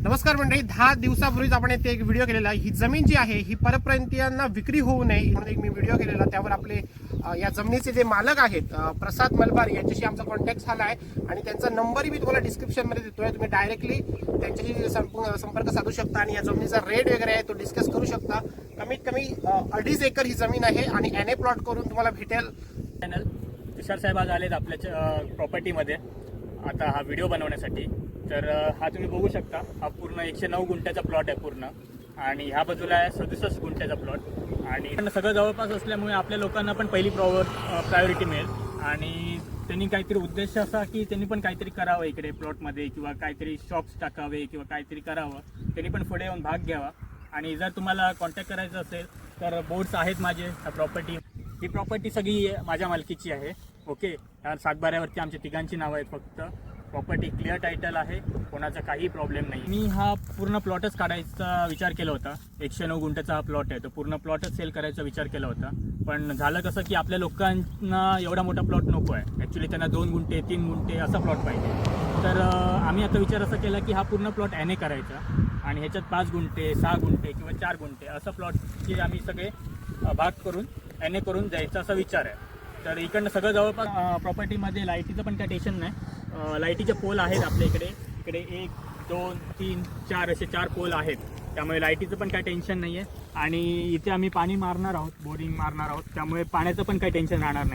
नमस्कार मंडळी, 10 दिवसापूर्वीच आपण इथे एक व्हिडिओ केलेला. ही जमीन जी आहे ही परप्रांतीयांना विक्री होऊ नये म्हणून एक मी व्हिडिओ केलेला. त्यावर आपले या जमिनीचे जे मालक आहेत प्रसाद मलबार यांच्याशी आमचा कॉन्टॅक्ट झाला आहे आणि त्यांचा नंबरही मी तुम्हाला डिस्क्रिप्शनमध्ये देतोय. तुम्ही डायरेक्टली त्यांच्याशी संपर्क साधू शकता आणि या जमिनीचा रेट वगैरे आहे तो डिस्कस करू शकता. कमीत कमी 2.5 एकर ही जमीन आहे आणि NA प्लॉट करून तुम्हाला भेटेल. चॅनल तुषार साहेब आज आलेत आपल्या प्रॉपर्टीमध्ये आता हा व्हिडिओ बनवण्यासाठी. तर हा तुम्ही बघू शकता, हा पूर्ण 109 गुंठ्याचा प्लॉट आहे पूर्ण आणि ह्या बाजूला आहे 67 गुंठ्याचा प्लॉट आणि सगळं जवळपास असल्यामुळे आपल्या लोकांना पण पहिली प्रायोरिटी मिळेल. आणि त्यांनी काहीतरी उद्देश असा की त्यांनी पण काहीतरी करावं इकडे प्लॉटमध्ये किंवा काहीतरी शॉप्स टाकावे किंवा काहीतरी करावं, त्यांनी पण पुढे येऊन भाग घ्यावा. आणि जर तुम्हाला कॉन्टॅक्ट करायचं असेल तर बोर्ड्स आहेत माझे. ही प्रॉपर्टी सगळी माझ्या मालकीची आहे. ओके, या 7/12वरती आमच्या तिघांची नावं आहेत. फक्त प्रॉपर्टी क्लिअर टायटल आहे, कोणाचा काही प्रॉब्लेम नाही. मी हा पूर्ण प्लॉटच काढायचा विचार केला होता. 109 गुंठ्याचा हा प्लॉट आहे, तो पूर्ण प्लॉटच सेल करायचा विचार केला होता. पण झालं कसं की आपल्या लोकांना एवढा मोठा प्लॉट नको आहे. ॲक्च्युली त्यांना 2 गुंठे 3 गुंठे असा प्लॉट पाहिजे. तर आम्ही आता विचार असा केला की हा पूर्ण प्लॉट NA करायचा आणि ह्याच्यात 5 गुंठे 6 गुंठे किंवा 4 गुंठे असं प्लॉटचे आम्ही सगळे भाग करून NA करून जायचा असा विचार आहे. तर इकडनं सगळं जवळपास प्रॉपर्टीमध्ये लाईटीचं पण काही टेन्शन नाही. लाईटीचे पोल आहेत आपल्या इकडे. 1 2 3 4 असे 4 पोल आहेत, त्यामुळे लाईटीचं पण काही टेन्शन नाही आहे. आणि इथे आम्ही पाणी मारणार आहोत, बोरिंग मारणार आहोत, त्यामुळे पाण्याचं पण काही टेन्शन राहणार नाही.